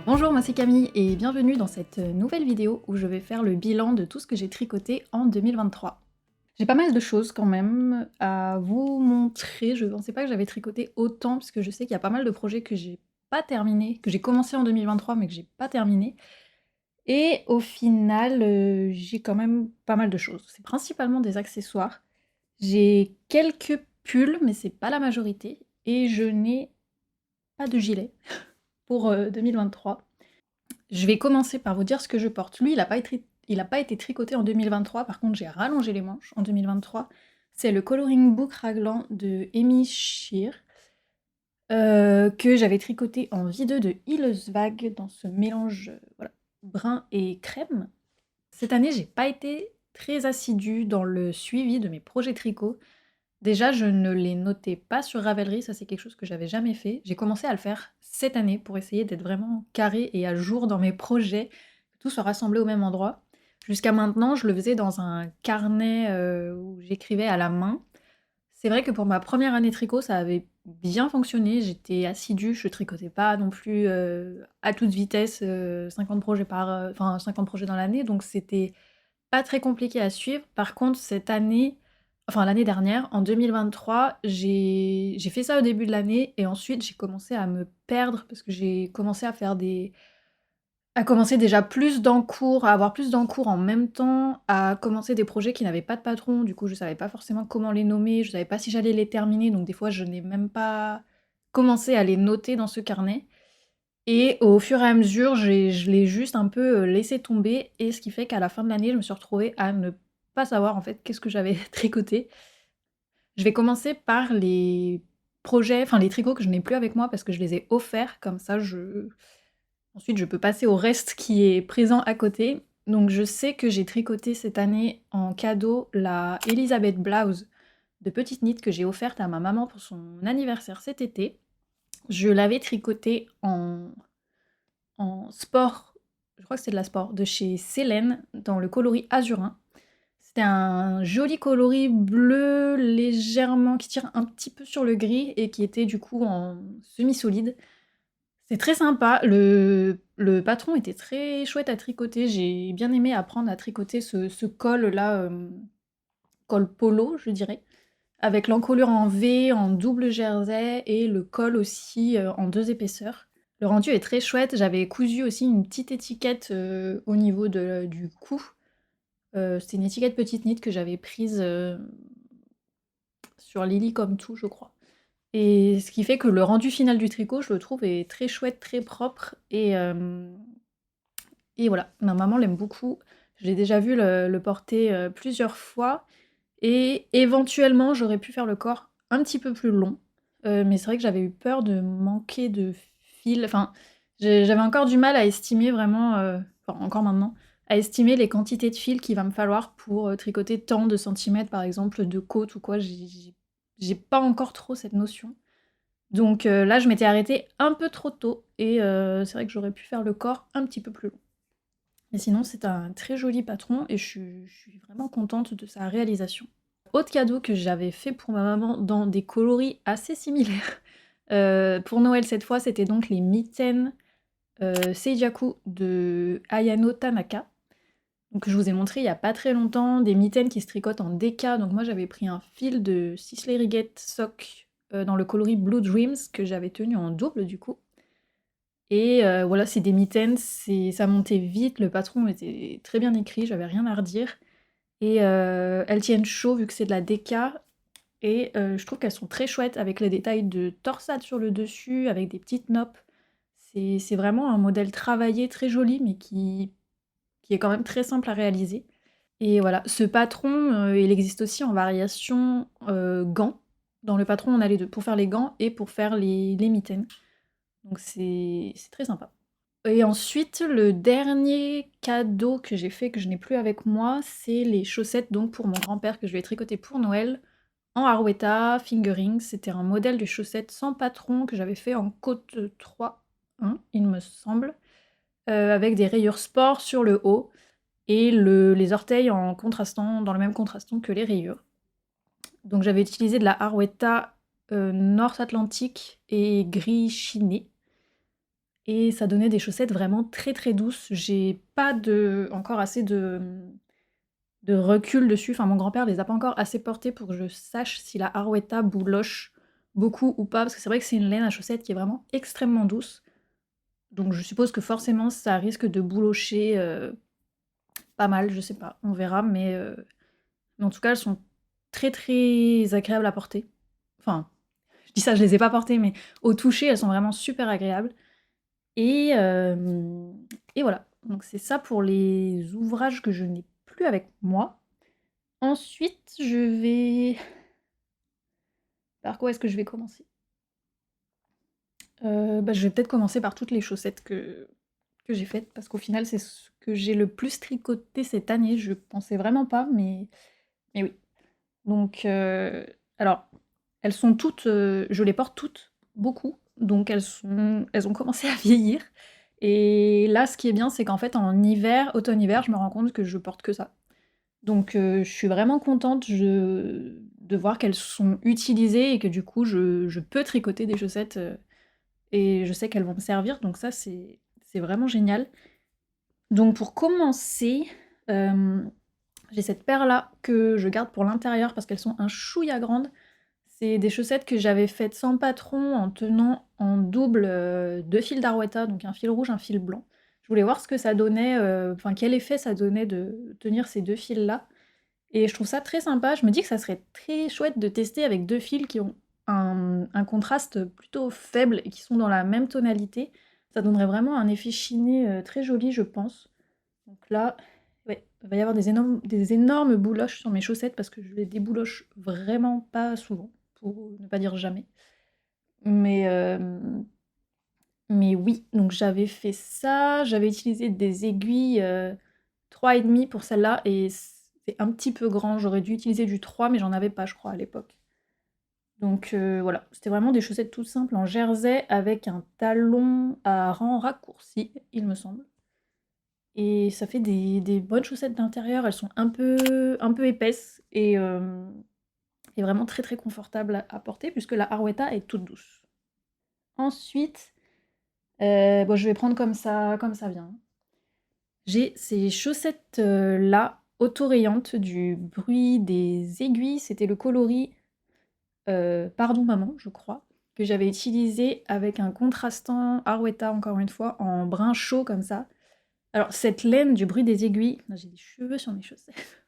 Bonjour, moi c'est Camille et bienvenue dans cette nouvelle vidéo où je vais faire le bilan de tout ce que j'ai tricoté en 2023. J'ai pas mal de choses quand même à vous montrer, je pensais pas que j'avais tricoté autant parce que je sais qu'il y a pas mal de projets que j'ai pas terminés, que j'ai commencé en 2023 mais que j'ai pas terminé. Et au final, j'ai quand même pas mal de choses. C'est principalement des accessoires. J'ai quelques pulls mais c'est pas la majorité et je n'ai pas de gilet pour 2023. Je vais commencer par vous dire ce que je porte. Lui, il a pas été tricoté en 2023, par contre j'ai rallongé les manches en 2023. C'est le coloring book raglan de Amy Shear, que j'avais tricoté en V2 de Hillesvag dans ce mélange voilà, brun et crème. Cette année, j'ai pas été très assidue dans le suivi de mes projets tricot. Déjà, je ne les notais pas sur Ravelry, ça c'est quelque chose que j'avais jamais fait. J'ai commencé à le faire cette année pour essayer d'être vraiment carré et à jour dans mes projets, que tout soit rassemblé au même endroit. Jusqu'à maintenant, je le faisais dans un carnet où j'écrivais à la main. C'est vrai que pour ma première année tricot, ça avait bien fonctionné, j'étais assidue, je tricotais pas non plus à toute vitesse 50 projets enfin 50 projets dans l'année, donc c'était pas très compliqué à suivre. Par contre, cette année, enfin l'année dernière, en 2023, j'ai fait ça au début de l'année et ensuite j'ai commencé à me perdre parce que j'ai commencé à commencer déjà plus d'encours, à avoir plus d'encours en même temps, à commencer des projets qui n'avaient pas de patron, du coup je savais pas forcément comment les nommer, je savais pas si j'allais les terminer, donc des fois je n'ai même pas commencé à les noter dans ce carnet. Et au fur et à mesure, je l'ai juste un peu laissé tomber, et ce qui fait qu'à la fin de l'année, je me suis retrouvée à ne pas savoir en fait qu'est-ce que j'avais tricoté. Je vais commencer par les projets, enfin les tricots que je n'ai plus avec moi parce que je les ai offerts, comme ça ensuite je peux passer au reste qui est présent à côté. Donc je sais que j'ai tricoté cette année en cadeau la Elizabeth Blouse de Petite Knit que j'ai offerte à ma maman pour son anniversaire cet été. Je l'avais tricotée en sport, je crois que c'est de la sport, de chez Célène, dans le coloris azurin. C'était un joli coloris bleu légèrement qui tire un petit peu sur le gris et qui était du coup en semi-solide. C'est très sympa, le patron était très chouette à tricoter, j'ai bien aimé apprendre à tricoter ce col-là, col polo je dirais, avec l'encolure en V, en double jersey et le col aussi en 2 épaisseurs. Le rendu est très chouette, j'avais cousu aussi une petite étiquette au niveau du cou. C'était une étiquette Petite Knit que j'avais prise sur Lily comme tout, je crois. Et ce qui fait que le rendu final du tricot, je le trouve, est très chouette, très propre. Et voilà, ma maman l'aime beaucoup. Je l'ai déjà vu le porter plusieurs fois. Et éventuellement, j'aurais pu faire le corps un petit peu plus long. Mais c'est vrai que j'avais eu peur de manquer de fil. Enfin, j'avais encore du mal à estimer vraiment, enfin encore maintenant, à estimer les quantités de fil qu'il va me falloir pour tricoter tant de centimètres, par exemple, de côte ou quoi. J'ai pas encore trop cette notion. Donc là, je m'étais arrêtée un peu trop tôt. Et c'est vrai que j'aurais pu faire le corps un petit peu plus long. Mais sinon, c'est un très joli patron et je suis vraiment contente de sa réalisation. Autre cadeau que j'avais fait pour ma maman dans des coloris assez similaires, pour Noël cette fois, c'était donc les mitaines Seijaku de Ayano Tanaka. Donc je vous ai montré il y a pas très longtemps des mitaines qui se tricotent en DK, donc moi j'avais pris un fil de Sisley Rigget Sock dans le coloris Blue Dreams que j'avais tenu en double du coup. Et voilà, c'est des mitaines, ça montait vite, le patron était très bien écrit, j'avais rien à redire. Et elles tiennent chaud vu que c'est de la DK. Et je trouve qu'elles sont très chouettes avec les détails de torsade sur le dessus, avec des petites noppes. C'est vraiment un modèle travaillé, très joli, mais qui est quand même très simple à réaliser. Et voilà, ce patron, il existe aussi en variation gants. Dans le patron, on a les deux, pour faire les gants et pour faire les mitaines. Donc c'est très sympa. Et ensuite, le dernier cadeau que j'ai fait, que je n'ai plus avec moi, c'est les chaussettes donc pour mon grand-père que je lui ai tricoté pour Noël en Arwetta Fingering. C'était un modèle de chaussettes sans patron que j'avais fait en côte 3, hein, il me semble, avec des rayures sport sur le haut et les orteils en contrastant, dans le même contraston que les rayures. Donc j'avais utilisé de la Arwetta North Atlantic et gris chiné. et ça donnait des chaussettes vraiment très, très douces. J'ai pas encore assez de recul dessus. Enfin, mon grand-père les a pas encore assez portées pour que je sache si la Arouetta bouloche beaucoup ou pas, parce que c'est vrai que c'est une laine à chaussettes qui est vraiment extrêmement douce. Donc je suppose que forcément ça risque de boulocher pas mal, je sais pas, on verra, mais en tout cas elles sont très très agréables à porter. Enfin, je dis ça, je les ai pas portées, mais au toucher elles sont vraiment super agréables. Et, euh, et voilà, donc c'est ça pour les ouvrages que je n'ai plus avec moi. Ensuite, je vais... Par quoi est-ce que je vais commencer? Je vais peut-être commencer par toutes les chaussettes que j'ai faites, parce qu'au final, c'est ce que j'ai le plus tricoté cette année. Je pensais vraiment pas, mais oui. Donc, alors, elles sont toutes, je les porte toutes, beaucoup, donc elles ont commencé à vieillir. Et là, ce qui est bien, c'est qu'en fait, en hiver, automne-hiver, je me rends compte que je porte que ça. Donc, je suis vraiment contente de voir qu'elles sont utilisées et que du coup, je peux tricoter des chaussettes et je sais qu'elles vont me servir. Donc ça, c'est vraiment génial. Donc pour commencer, j'ai cette paire-là que je garde pour l'intérieur parce qu'elles sont un chouïa grandes. C'est des chaussettes que j'avais faites sans patron en tenant en double 2 fils d'Arouetta, donc un fil rouge, un fil blanc. Je voulais voir ce que ça donnait, enfin quel effet ça donnait de tenir ces 2 fils-là. Et je trouve ça très sympa. Je me dis que ça serait très chouette de tester avec 2 fils qui ont un contraste plutôt faible et qui sont dans la même tonalité. Ça donnerait vraiment un effet chiné très joli, je pense. Donc là, ouais, il va y avoir des énormes bouloches sur mes chaussettes parce que je les débouloche vraiment pas souvent, pour ne pas dire jamais. Mais, mais oui, donc j'avais fait ça, j'avais utilisé des aiguilles 3,5 pour celle-là et c'est un petit peu grand. J'aurais dû utiliser du 3, mais j'en avais pas, je crois, à l'époque. Donc voilà, c'était vraiment des chaussettes toutes simples en jersey avec un talon à rang raccourci, il me semble. Et ça fait des bonnes chaussettes d'intérieur. Elles sont un peu épaisses et vraiment très très confortables à porter puisque la Arouetta est toute douce. Ensuite, bon, je vais prendre comme ça vient. J'ai ces chaussettes là, autorayantes du bruit des aiguilles. C'était le coloris Pardon Maman, je crois, que j'avais utilisé avec un contrastant Arouetta, encore une fois, en brun chaud comme ça. Alors, cette laine du bruit des aiguilles. Non, j'ai des cheveux sur mes chaussettes.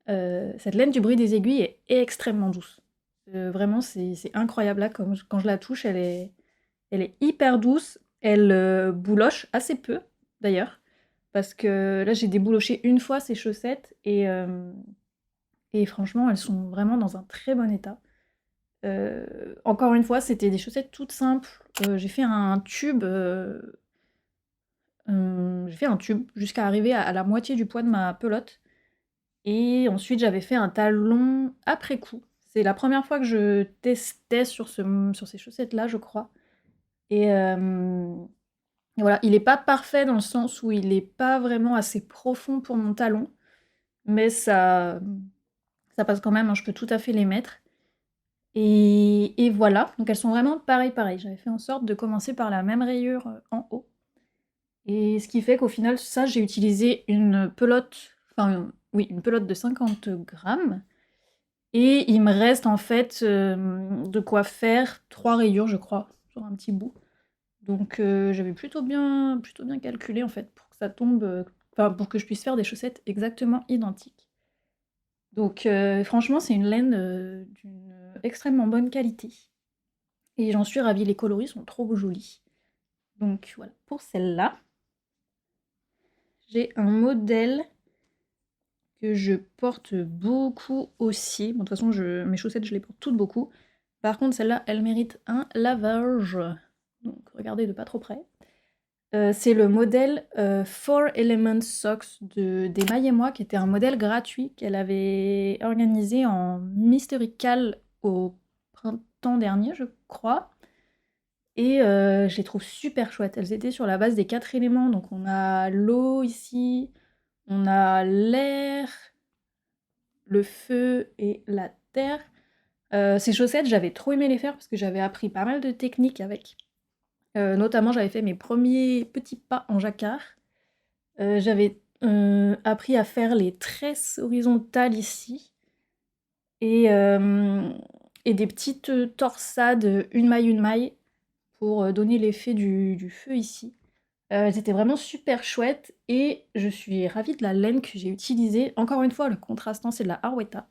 Cette laine du bruit des aiguilles est extrêmement douce. Vraiment, c'est incroyable. Là, quand je la touche, elle est hyper douce. Elle bouloche assez peu, d'ailleurs. Parce que là, j'ai débouloché une fois ces chaussettes et franchement, elles sont vraiment dans un très bon état. Encore une fois, c'était des chaussettes toutes simples. J'ai fait un tube, jusqu'à arriver à la moitié du poids de ma pelote. Et ensuite, j'avais fait un talon après coup. C'est la première fois que je testais sur ces chaussettes-là, je crois. Et, et voilà, il est pas parfait dans le sens où il est pas vraiment assez profond pour mon talon, mais ça passe quand même, hein, je peux tout à fait les mettre. Et voilà, donc elles sont vraiment pareilles. J'avais fait en sorte de commencer par la même rayure en haut. Et ce qui fait qu'au final, ça, j'ai utilisé une pelote, enfin, oui, une pelote de 50 grammes. Et il me reste en fait de quoi faire 3 rayures, je crois, sur un petit bout. Donc j'avais plutôt bien calculé en fait pour que ça tombe, enfin pour que je puisse faire des chaussettes exactement identiques. Donc franchement, c'est une laine d'une extrêmement bonne qualité. Et j'en suis ravie, les coloris sont trop jolis. Donc voilà, pour celle-là, j'ai un modèle que je porte beaucoup aussi. Bon, de toute façon, mes chaussettes, je les porte toutes beaucoup. Par contre, celle-là, elle mérite un lavage. Donc, regardez de pas trop près. C'est le modèle Four Elements Socks d'Emma et moi, qui était un modèle gratuit qu'elle avait organisé en Mystery Cal au printemps dernier, je crois. Et je les trouve super chouettes. Elles étaient sur la base des 4 éléments. Donc, on a l'eau ici, on a l'air, le feu et la terre. Ces chaussettes, j'avais trop aimé les faire parce que j'avais appris pas mal de techniques avec. Notamment, j'avais fait mes premiers petits pas en jacquard. J'avais appris à faire les tresses horizontales ici et, et des petites torsades, une maille, pour donner l'effet du feu ici. Elles étaient vraiment super chouettes et je suis ravie de la laine que j'ai utilisée. Encore une fois, le contrastant, c'est de la Harwetta.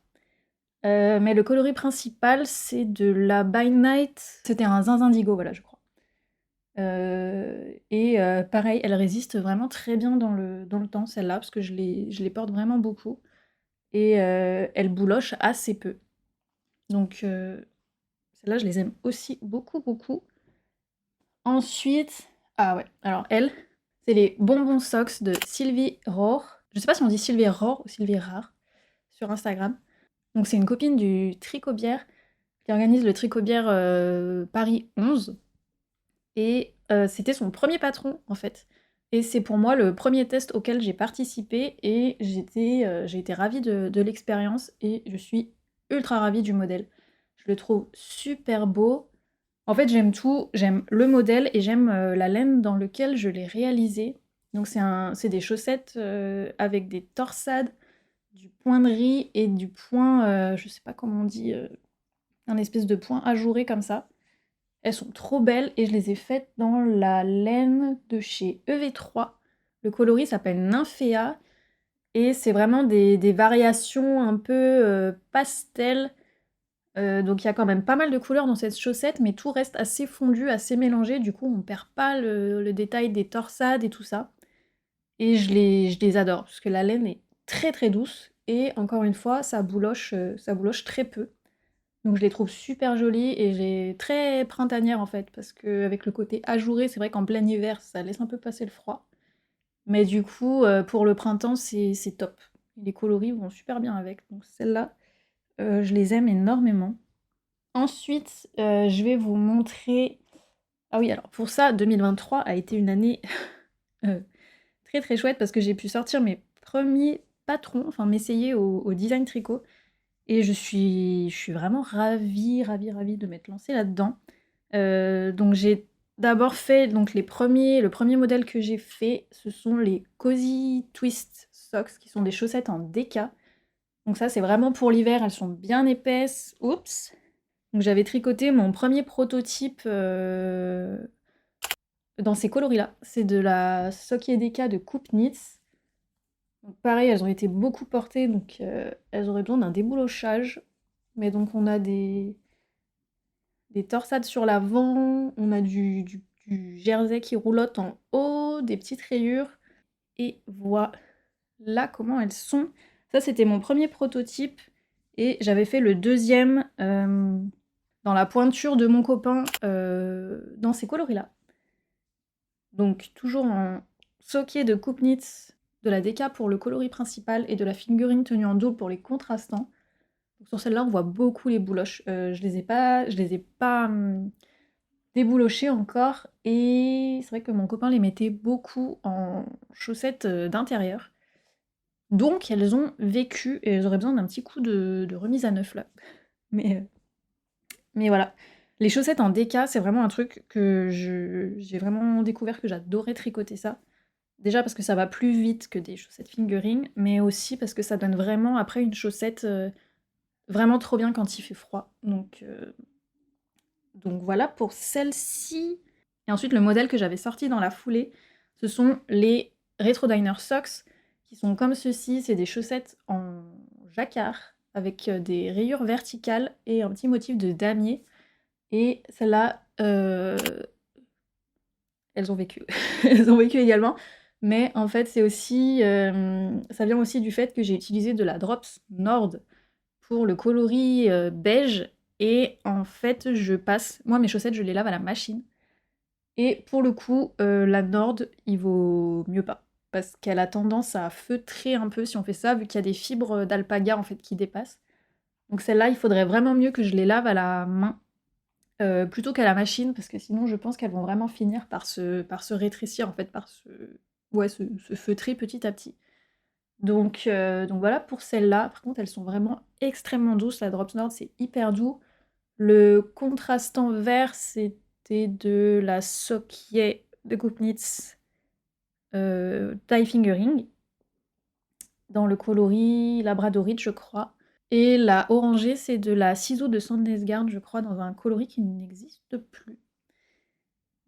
Mais le coloris principal, c'est de la By Night. C'était un zinc indigo, voilà, je crois. Pareil, elle résiste vraiment très bien dans le temps, celle-là, parce que je les porte vraiment beaucoup. Et elle bouloche assez peu. Donc, celles-là, je les aime aussi beaucoup, beaucoup. Ensuite, ah ouais, alors elle, c'est les bonbons socks de Sylvie Rohr. Je sais pas si on dit Sylvie Rohr ou Sylvie Rare sur Instagram. Donc, c'est une copine du Tricobière qui organise le Tricobière Paris 11. Et c'était son premier patron, en fait. Et c'est pour moi le premier test auquel j'ai participé et j'ai été ravie de l'expérience et je suis ultra ravie du modèle. Je le trouve super beau. En fait, j'aime tout. J'aime le modèle et j'aime la laine dans lequel je l'ai réalisé. Donc c'est des chaussettes avec des torsades, du point de riz et du point, je sais pas comment on dit, un espèce de point ajouré comme ça. Elles sont trop belles et je les ai faites dans la laine de chez EV3. Le coloris s'appelle Nymphéa et c'est vraiment des variations un peu pastel. Donc il y a quand même pas mal de couleurs dans cette chaussette, mais tout reste assez fondu, assez mélangé. Du coup, on perd pas le détail des torsades et tout ça. Et je les adore parce que la laine est très très douce et encore une fois, ça bouloche très peu. Donc je les trouve super jolies et j'ai très printanière en fait, parce qu'avec le côté ajouré, c'est vrai qu'en plein hiver, ça laisse un peu passer le froid. Mais du coup, pour le printemps, c'est top. Les coloris vont super bien avec. Donc celles-là, je les aime énormément. Ensuite, je vais vous montrer. Ah oui, alors pour ça, 2023 a été une année euh, très très chouette parce que j'ai pu sortir mes premiers patrons, enfin m'essayer au design tricot. Et je suis vraiment ravie, ravie, ravie de m'être lancée là-dedans. Donc j'ai d'abord fait donc le premier modèle que j'ai fait, ce sont les Cozy Twist Socks, qui sont des chaussettes en déca. Donc ça, c'est vraiment pour l'hiver, elles sont bien épaisses. Oups! Donc j'avais tricoté mon premier prototype dans ces coloris-là. C'est de la Socky Déca de Coupe Knits. Donc pareil, elles ont été beaucoup portées, donc elles auraient besoin d'un déboulochage. Mais donc on a des torsades sur l'avant, on a du jersey qui roulotte en haut, des petites rayures. Et voilà comment elles sont. Ça, c'était mon premier prototype. Et j'avais fait le deuxième dans la pointure de mon copain dans ces coloris-là. Donc toujours en soquet de coupe knits, de la déca pour le coloris principal et de la fingering tenue en double pour les contrastants. Donc sur celle-là, on voit beaucoup les bouloches. Je les ai pas déboulochées encore. Et c'est vrai que mon copain les mettait beaucoup en chaussettes d'intérieur. Donc elles ont vécu et elles auraient besoin d'un petit coup de remise à neuf là. Mais, euh, mais voilà. Les chaussettes en déca, c'est vraiment un truc que j'ai vraiment découvert que j'adorais tricoter ça. Déjà parce que ça va plus vite que des chaussettes fingering, mais aussi parce que ça donne vraiment après une chaussette vraiment trop bien quand il fait froid. Donc voilà pour celle-ci. Et ensuite, le modèle que j'avais sorti dans la foulée, ce sont les Retro Diner Socks, qui sont comme ceci. C'est des chaussettes en jacquard, avec des rayures verticales et un petit motif de damier. Et celles-là, elles ont vécu. Elles ont vécu également. Mais en fait, c'est aussi, ça vient aussi du fait que j'ai utilisé de la Drops Nord pour le coloris beige. Et en fait, moi mes chaussettes, je les lave à la machine. Et pour le coup, la Nord, il vaut mieux pas. Parce qu'elle a tendance à feutrer un peu si on fait ça, vu qu'il y a des fibres d'alpaga en fait qui dépassent. Donc celle-là, il faudrait vraiment mieux que je les lave à la main plutôt qu'à la machine, parce que sinon je pense qu'elles vont vraiment finir par se rétrécir en fait, ouais, se feutrer petit à petit. Donc voilà pour celles-là. Par contre, elles sont vraiment extrêmement douces. La Drops Nord, c'est hyper doux. Le contrastant vert, c'était c'était de la Sokje de Koopnitz Tie Fingering, dans le coloris Labradorite, je crois. Et la orangée, c'est de la Ciseaux de Sandnesgaard, je crois, dans un coloris qui n'existe plus.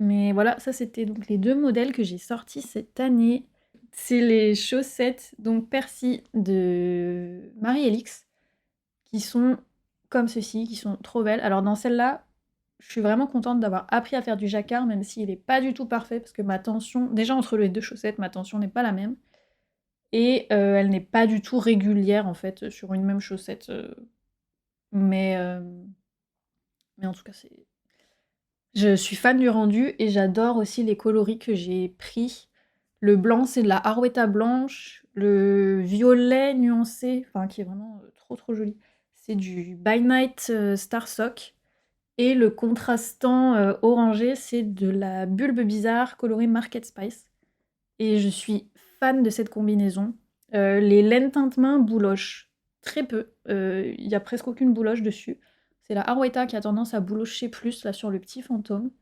Mais voilà, ça c'était donc les 2 modèles que j'ai sortis cette année. C'est les chaussettes donc Percy de Marie-Elix, qui sont comme ceci, qui sont trop belles. Alors dans celle-là, je suis vraiment contente d'avoir appris à faire du jacquard, même s'il est pas du tout parfait, parce que ma tension, déjà entre les 2 chaussettes, ma tension n'est pas la même. Et elle n'est pas du tout régulière en fait sur une même chaussette. Mais, mais en tout cas, c'est. Je suis fan du rendu et j'adore aussi les coloris que j'ai pris. Le blanc, c'est de la Harwetta blanche. Le violet nuancé, enfin qui est vraiment trop trop joli, c'est du By Night Starsock. Et le contrastant orangé, c'est de la Bulbe Bizarre coloris Market Spice. Et je suis fan de cette combinaison. Les laines teinte-main boulochent très peu. Il y a presque aucune bouloche dessus. C'est la Harwetta qui a tendance à boulocher plus là sur le petit fantôme.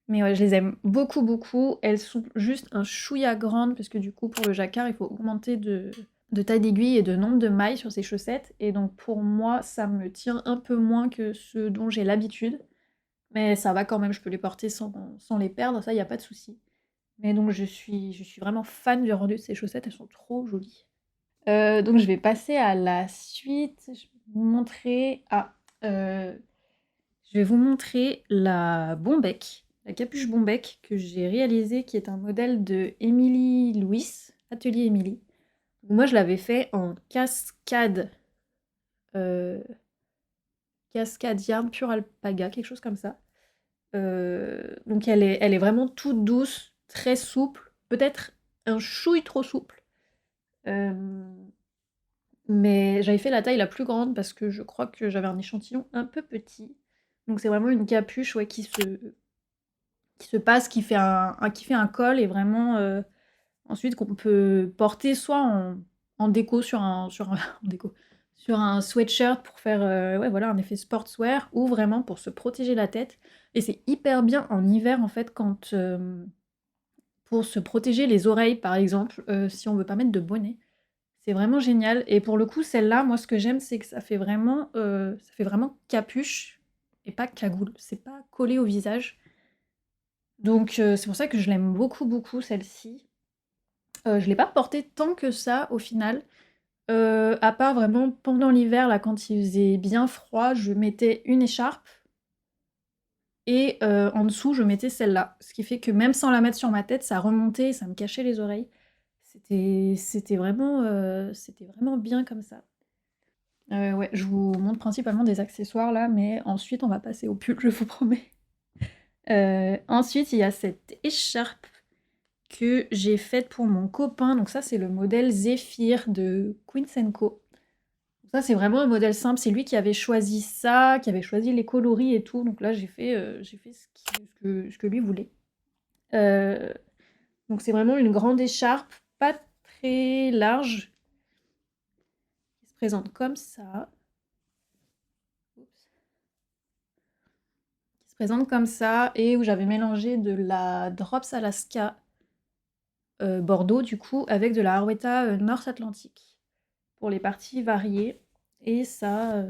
Mais ouais, je les aime beaucoup, beaucoup. Elles sont juste un chouïa grandes, parce que du coup, pour le jacquard, il faut augmenter de taille d'aiguille et de nombre de mailles sur ces chaussettes. Et donc, pour moi, ça me tient un peu moins que ce dont j'ai l'habitude. Mais ça va quand même, je peux les porter sans les perdre, ça, il n'y a pas de souci. Mais donc, je suis vraiment fan du rendu de ces chaussettes, elles sont trop jolies. Donc, je vais passer à la suite. Je vais vous montrer. Je vais vous montrer la Bombec, la capuche Bombec que j'ai réalisée, qui est un modèle de Émilie Louis, Atelier Émilie. Moi, je l'avais fait en cascade, euh, cascade yarn pure alpaga, quelque chose comme ça. Donc elle est vraiment toute douce, très souple, peut-être un chouille trop souple. Euh, mais j'avais fait la taille la plus grande parce que je crois que j'avais un échantillon un peu petit. Donc c'est vraiment une capuche ouais, qui se passe, qui fait un col et vraiment ensuite qu'on peut porter soit en déco en déco, sur un sweatshirt pour faire ouais, voilà, un effet sportswear ou vraiment pour se protéger la tête. Et c'est hyper bien en hiver en fait quand pour se protéger les oreilles par exemple, si on veut pas mettre de bonnet. C'est vraiment génial. Et pour le coup, celle-là, moi ce que j'aime, c'est que ça fait vraiment capuche et pas cagoule. C'est pas collé au visage. Donc c'est pour ça que je l'aime beaucoup, beaucoup celle-ci. Je l'ai pas portée tant que ça au final, à part vraiment pendant l'hiver, là, quand il faisait bien froid, je mettais une écharpe et en dessous, je mettais celle-là. Ce qui fait que même sans la mettre sur ma tête, ça remontait, ça me cachait les oreilles. C'était vraiment bien comme ça. Ouais, je vous montre principalement des accessoires là, mais ensuite on va passer au pull, je vous promets. Ensuite, il y a cette écharpe que j'ai faite pour mon copain. Donc ça, c'est le modèle Zephyr de Queen Co. Ça, c'est vraiment un modèle simple. C'est lui qui avait choisi ça, qui avait choisi les coloris et tout. Donc là, j'ai fait ce que lui voulait. Euh, donc c'est vraiment une grande écharpe, pas très large, qui se présente comme ça. Oups. Qui se présente comme ça et où j'avais mélangé de la Drops Alaska Bordeaux du coup avec de la Harwetta North Atlantic pour les parties variées. Et ça,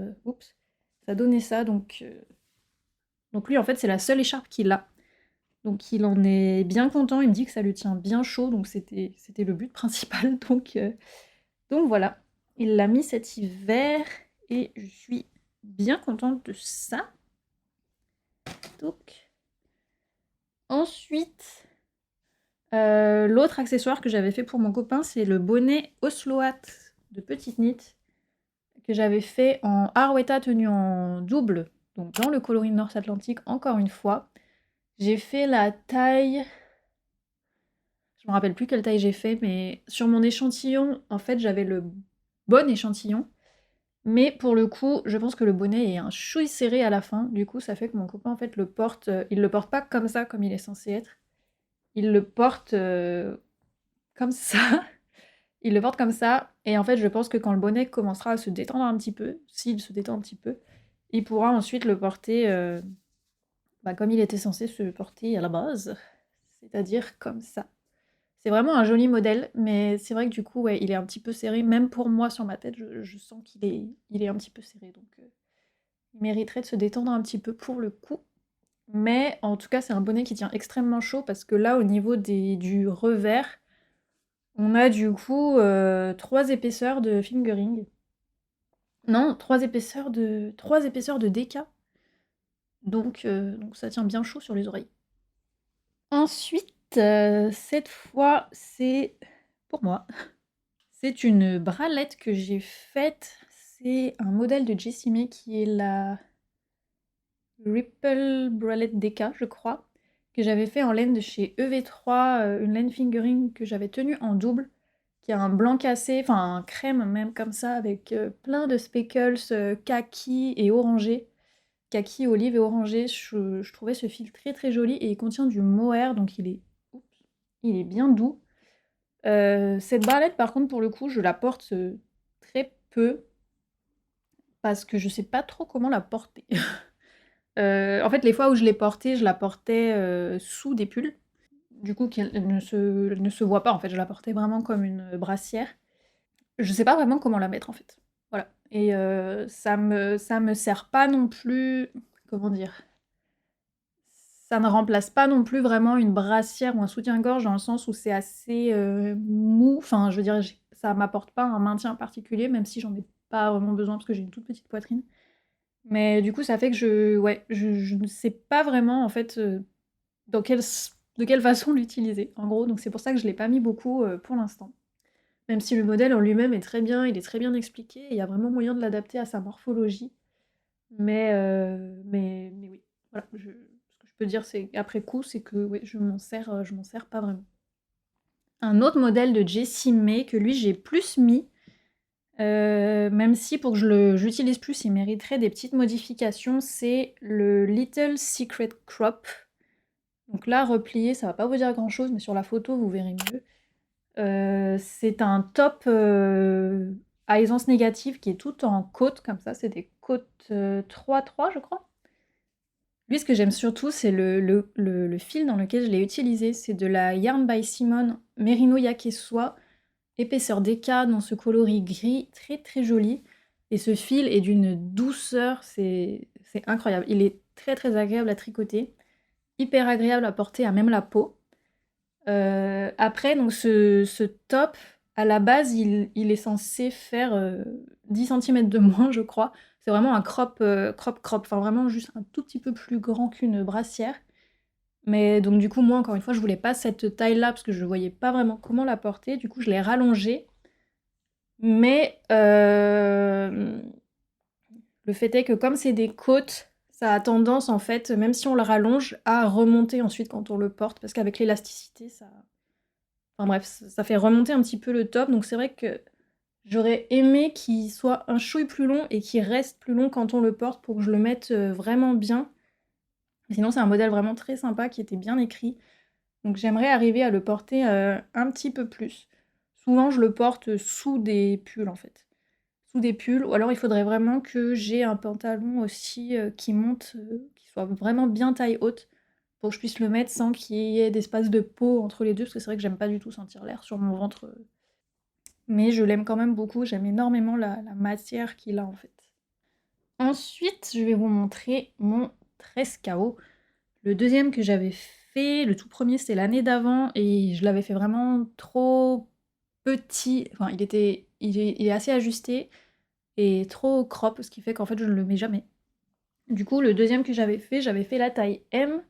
ça donnait ça. Donc lui, en fait, c'est la seule écharpe qu'il a. Donc il en est bien content, il me dit que ça lui tient bien chaud, donc c'était le but principal. Donc voilà, il l'a mis cet hiver et je suis bien contente de ça. Donc ensuite, l'autre accessoire que j'avais fait pour mon copain, c'est le bonnet Osloat de Petite Knit que j'avais fait en Harwetta tenu en double, donc dans le coloris North Atlantique encore une fois. J'ai fait la taille. Je me rappelle plus quelle taille j'ai fait, mais sur mon échantillon, en fait, j'avais le bon échantillon. Mais pour le coup, je pense que le bonnet est un chouille serré à la fin. Du coup, ça fait que mon copain, en fait, le porte. Il le porte pas comme ça, comme il est censé être. Il le porte comme ça. Il le porte comme ça. Et en fait, je pense que quand le bonnet commencera à se détendre un petit peu, s'il se détend un petit peu, il pourra ensuite le porter bah, comme il était censé se porter à la base, c'est-à-dire comme ça. C'est vraiment un joli modèle, mais c'est vrai que du coup, ouais, il est un petit peu serré. Même pour moi, sur ma tête, je sens qu'il est un petit peu serré, donc il mériterait de se détendre un petit peu pour le coup. Mais en tout cas, c'est un bonnet qui tient extrêmement chaud parce que là, au niveau du revers, on a du coup 3 épaisseurs de fingering. Non, 3 épaisseurs de DK. Donc ça tient bien chaud sur les oreilles. Ensuite, cette fois, c'est pour moi. C'est une bralette que j'ai faite. C'est un modèle de Jessimé qui est la Ripple Bralette DK, je crois, que j'avais fait en laine de chez EV3, une laine fingering que j'avais tenue en double, qui a un blanc cassé, enfin un crème même comme ça, avec plein de speckles kaki et orangé. Kaki, olive et orangé, je trouvais ce fil très très joli et il contient du mohair, donc il est bien doux. Cette bralette, par contre, pour le coup, je la porte très peu parce que je sais pas trop comment la porter. En fait, les fois où je l'ai portée, je la portais sous des pulls. Du coup, qu'elle ne se voit pas, en fait. Je la portais vraiment comme une brassière. Je sais pas vraiment comment la mettre, en fait. Voilà. Et ça me sert pas non plus. Comment dire? Ça ne remplace pas non plus vraiment une brassière ou un soutien-gorge dans le sens où c'est assez mou. Enfin, je veux dire, ça m'apporte pas un maintien particulier, même si j'en ai pas vraiment besoin parce que j'ai une toute petite poitrine. Mais du coup, ça fait que je ne sais pas vraiment en fait de quelle façon l'utiliser, en gros. Donc c'est pour ça que je l'ai pas mis beaucoup pour l'instant. Même si le modèle en lui-même est très bien, il est très bien expliqué, et il y a vraiment moyen de l'adapter à sa morphologie. Mais oui, voilà. Ce que je peux dire, c'est après coup, c'est que oui, je m'en sers pas vraiment. Un autre modèle de Jessie May que lui j'ai plus mis, même si pour que j'utilise plus, il mériterait des petites modifications, c'est le Little Secret Crop. Donc là, replié, ça va pas vous dire grand-chose, mais sur la photo, vous verrez mieux. C'est un top à aisance négative qui est tout en côte, comme ça, c'est des côtes 3-3, je crois. Lui, ce que j'aime surtout, c'est le fil dans lequel je l'ai utilisé. C'est de la Yarn by Simone Merino Yake Soie, épaisseur DK dans ce coloris gris, très très joli. Et ce fil est d'une douceur, c'est incroyable. Il est très très agréable à tricoter, hyper agréable à porter à même la peau. Après, donc ce top, à la base, il est censé faire 10 cm de moins, je crois. C'est vraiment un crop, crop, crop. Enfin, vraiment juste un tout petit peu plus grand qu'une brassière. Mais donc, du coup, moi, encore une fois, je voulais pas cette taille-là parce que je voyais pas vraiment comment la porter. Du coup, je l'ai rallongée. Mais le fait est que comme c'est des côtes, ça a tendance, en fait, même si on le rallonge, à remonter ensuite quand on le porte. Parce qu'avec l'élasticité, ça. Enfin bref, ça fait remonter un petit peu le top, donc c'est vrai que j'aurais aimé qu'il soit un chouille plus long et qu'il reste plus long quand on le porte pour que je le mette vraiment bien. Sinon, c'est un modèle vraiment très sympa qui était bien écrit. Donc j'aimerais arriver à le porter un petit peu plus. Souvent, je le porte sous des pulls en fait. Sous des pulls, ou alors il faudrait vraiment que j'ai un pantalon aussi qui monte, qui soit vraiment bien taille haute pour que je puisse le mettre sans qu'il y ait d'espace de peau entre les deux, parce que c'est vrai que j'aime pas du tout sentir l'air sur mon ventre. Mais je l'aime quand même beaucoup, j'aime énormément la matière qu'il a en fait. Ensuite, je vais vous montrer mon Trescao. Le deuxième que j'avais fait, le tout premier c'était l'année d'avant, et je l'avais fait vraiment trop petit. Enfin, il est assez ajusté et trop crop, ce qui fait qu'en fait je ne le mets jamais. Du coup, le deuxième que j'avais fait la taille M,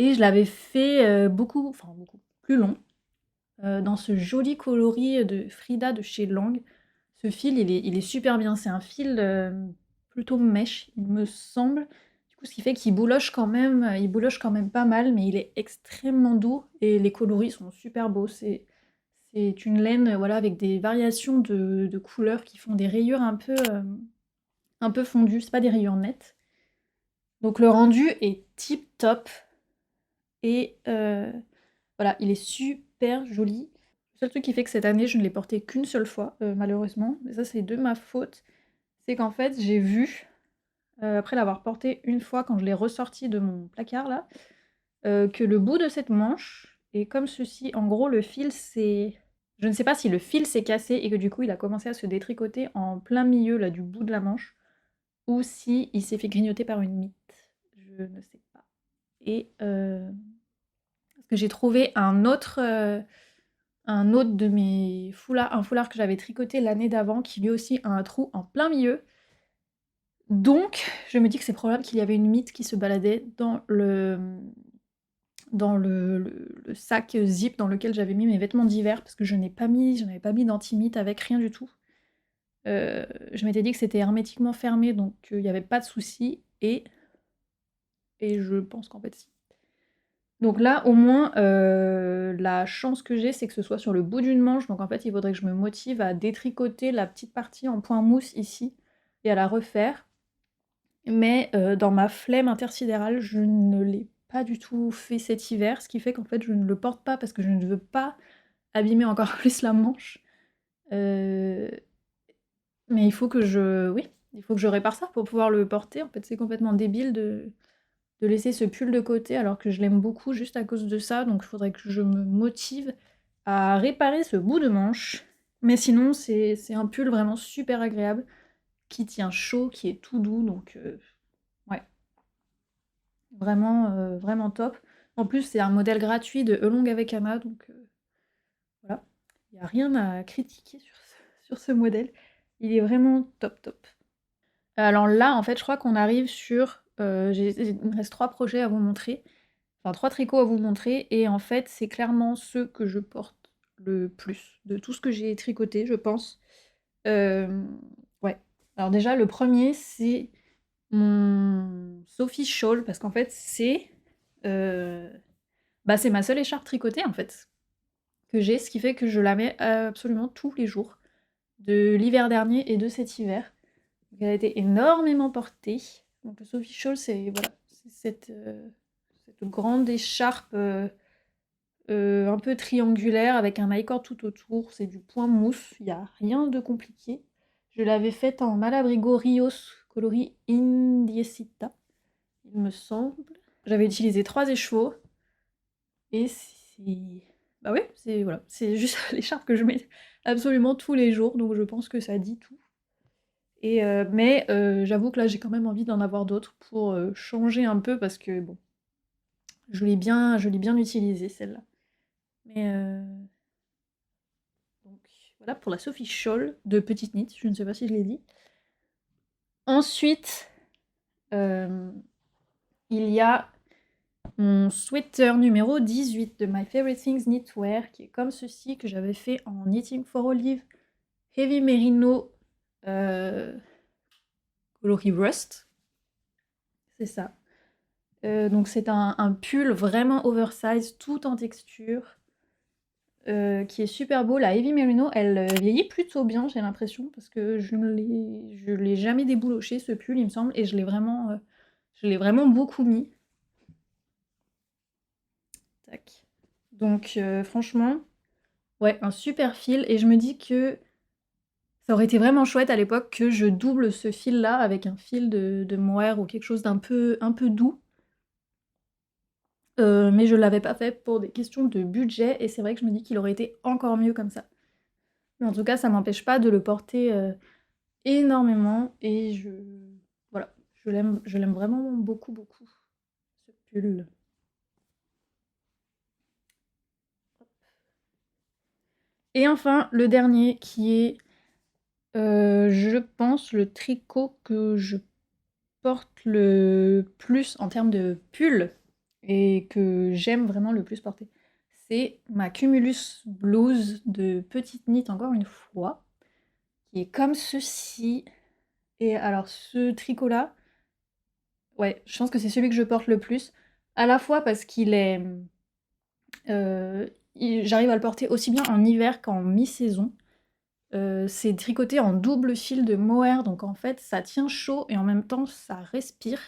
et je l'avais fait beaucoup plus long, dans ce joli coloris de Frida de chez Lang. Ce fil, il est super bien. C'est un fil plutôt mèche, il me semble. Du coup, ce qui fait qu'il bouloche quand même, il bouloche quand même pas mal, mais il est extrêmement doux et les coloris sont super beaux. C'est une laine, voilà, avec des variations de couleurs qui font des rayures un peu fondues. C'est pas des rayures nettes. Donc le rendu est tip top et voilà, il est super joli. Le seul truc qui fait que cette année, je ne l'ai porté qu'une seule fois, malheureusement, mais ça c'est de ma faute, c'est qu'en fait j'ai vu après l'avoir porté une fois quand je l'ai ressorti de mon placard là, que le bout de cette manche est comme ceci. En gros, le fil s'est je ne sais pas si le fil s'est cassé et que du coup il a commencé à se détricoter en plein milieu là du bout de la manche ou si il s'est fait grignoter par une mite. Je ne sais pas. Et parce que j'ai trouvé un autre de mes foulards, un foulard que j'avais tricoté l'année d'avant qui lui aussi a un trou en plein milieu. Donc, je me dis que c'est probable qu'il y avait une mite qui se baladait dans le sac zip dans lequel j'avais mis mes vêtements d'hiver parce que je n'avais pas mis d'anti-mite avec rien du tout. Je m'étais dit que c'était hermétiquement fermé donc il n'y avait pas de souci et je pense qu'en fait si. Donc là, au moins, la chance que j'ai, c'est que ce soit sur le bout d'une manche. Donc en fait, il faudrait que je me motive à détricoter la petite partie en point mousse ici et à la refaire. Mais dans ma flemme intersidérale, je ne l'ai pas du tout fait cet hiver, ce qui fait qu'en fait, je ne le porte pas parce que je ne veux pas abîmer encore plus la manche. Euh, Mais il faut que je répare ça pour pouvoir le porter. En fait, c'est complètement débile de laisser ce pull de côté alors que je l'aime beaucoup juste à cause de ça. Donc il faudrait que je me motive à réparer ce bout de manche. Mais sinon, c'est un pull vraiment super agréable, qui tient chaud, qui est tout doux. Donc ouais, vraiment, vraiment top. En plus, c'est un modèle gratuit de Elong avec Anna. Donc voilà, il n'y a rien à critiquer sur ce modèle. Il est vraiment top top. Alors là, en fait, je crois qu'on arrive sur, il me reste 3 projets à vous montrer, enfin 3 tricots à vous montrer et en fait, c'est clairement ceux que je porte le plus de tout ce que j'ai tricoté, je pense. Ouais. Alors déjà, le premier, c'est mon Sophie Shawl parce qu'en fait, heu, c'est ma seule écharpe tricotée, en fait, que j'ai, ce qui fait que je la mets absolument tous les jours, de l'hiver dernier et de cet hiver. Donc elle a été énormément portée. Donc le Sophie Shawl, c'est voilà, c'est cette grande écharpe un peu triangulaire avec un i-cord tout autour. C'est du point mousse, il n'y a rien de compliqué. Je l'avais faite en Malabrigo Rios coloris Indiecita, il me semble. J'avais utilisé 3 écheveaux et c'est... Bah ouais, c'est voilà, c'est juste l'écharpe que je mets absolument tous les jours, donc je pense que ça dit tout. Mais j'avoue que là, j'ai quand même envie d'en avoir d'autres pour changer un peu parce que bon, je l'ai bien utilisée celle-là. Mais donc voilà pour la Sophie Scholl de Petite Knit, je ne sais pas si je l'ai dit. Ensuite, il y a mon sweater numéro 18 de My Favorite Things Knitwear qui est comme ceci, que j'avais fait en Knitting for Olive Heavy Merino coloris Rust. C'est ça. Donc c'est un pull vraiment oversize, tout en texture, qui est super beau. La Heavy Merino, elle vieillit plutôt bien, j'ai l'impression, parce que je l'ai jamais débouloché ce pull, il me semble, et je l'ai vraiment beaucoup mis. Tac. Donc franchement, ouais, un super fil, et je me dis que ça aurait été vraiment chouette à l'époque que je double ce fil-là avec un fil de mohair ou quelque chose un peu doux. Mais je l'avais pas fait pour des questions de budget et c'est vrai que je me dis qu'il aurait été encore mieux comme ça. Mais en tout cas, ça m'empêche pas de le porter énormément et voilà, je l'aime vraiment beaucoup, beaucoup, ce pull. Et enfin, le dernier qui est, je pense, le tricot que je porte le plus en termes de pull et que j'aime vraiment le plus porter. C'est ma Cumulus Blouse de Petite Knit, encore une fois, qui est comme ceci. Et alors, ce tricot-là, ouais, je pense que c'est celui que je porte le plus. À la fois parce qu'il est... j'arrive à le porter aussi bien en hiver qu'en mi-saison. C'est tricoté en double fil de mohair, donc en fait, ça tient chaud et en même temps, ça respire.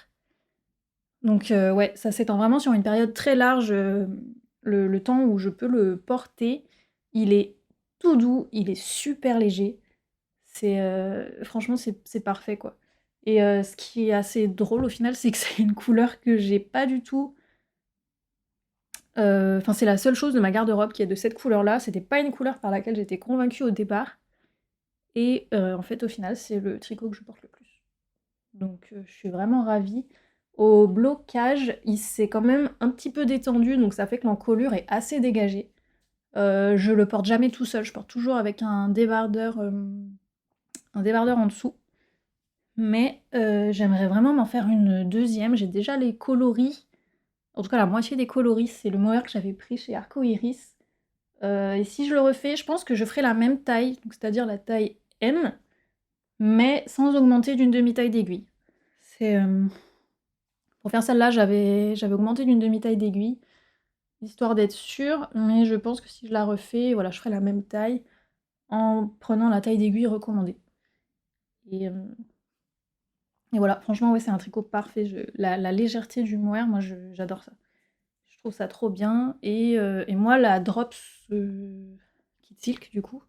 Donc ouais, ça s'étend vraiment sur une période très large, le temps où je peux le porter. Il est tout doux, il est super léger. Franchement, c'est parfait, quoi. Et ce qui est assez drôle au final, c'est que c'est une couleur que j'ai pas du tout... Enfin, c'est la seule chose de ma garde-robe qui est de cette couleur-là. C'était pas une couleur par laquelle j'étais convaincue au départ. Et en fait, au final, c'est le tricot que je porte le plus. Donc je suis vraiment ravie. Au blocage, il s'est quand même un petit peu détendu, donc ça fait que l'encolure est assez dégagée. Je le porte jamais tout seul, je porte toujours avec un débardeur en dessous. Mais j'aimerais vraiment m'en faire une deuxième. J'ai déjà les coloris, en tout cas la moitié des coloris, c'est le mohair que j'avais pris chez Arco Iris. Et si je le refais, je pense que je ferai la même taille, donc c'est-à-dire la taille M, mais sans augmenter d'une demi-taille d'aiguille. C'est... Pour faire celle-là, j'avais augmenté d'une demi-taille d'aiguille, histoire d'être sûre, mais je pense que si je la refais, voilà, je ferai la même taille en prenant la taille d'aiguille recommandée. Et, et voilà, franchement, ouais, c'est un tricot parfait. La légèreté du mohair, moi, j'adore ça. Je trouve ça trop bien. Et moi, la Drops Kid Silk, du coup,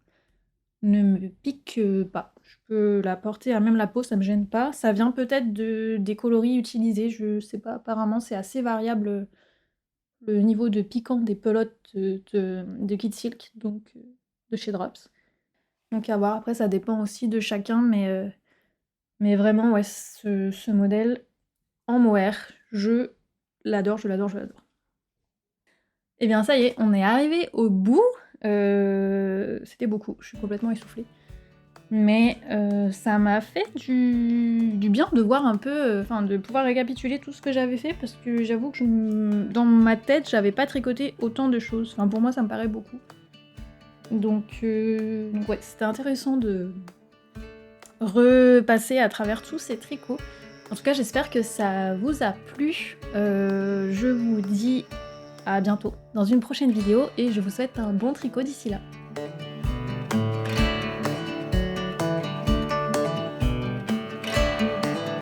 ne me pique pas. Je peux la porter à même la peau, ça me gêne pas. Ça vient peut-être des coloris utilisés, je sais pas. Apparemment, c'est assez variable le niveau de piquant des pelotes de Kid Silk, donc de chez Drops. Donc à voir, après ça dépend aussi de chacun, mais vraiment, ouais, ce modèle en mohair, je l'adore, je l'adore, je l'adore. Et bien ça y est, on est arrivé au bout. C'était beaucoup, je suis complètement essoufflée. Mais ça m'a fait du bien de voir un peu, enfin de pouvoir récapituler tout ce que j'avais fait, parce que j'avoue que dans ma tête, j'avais pas tricoté autant de choses. Enfin pour moi, ça me paraît beaucoup. Donc ouais, c'était intéressant de repasser à travers tous ces tricots. En tout cas, j'espère que ça vous a plu. Je vous dis à bientôt dans une prochaine vidéo et je vous souhaite un bon tricot d'ici là.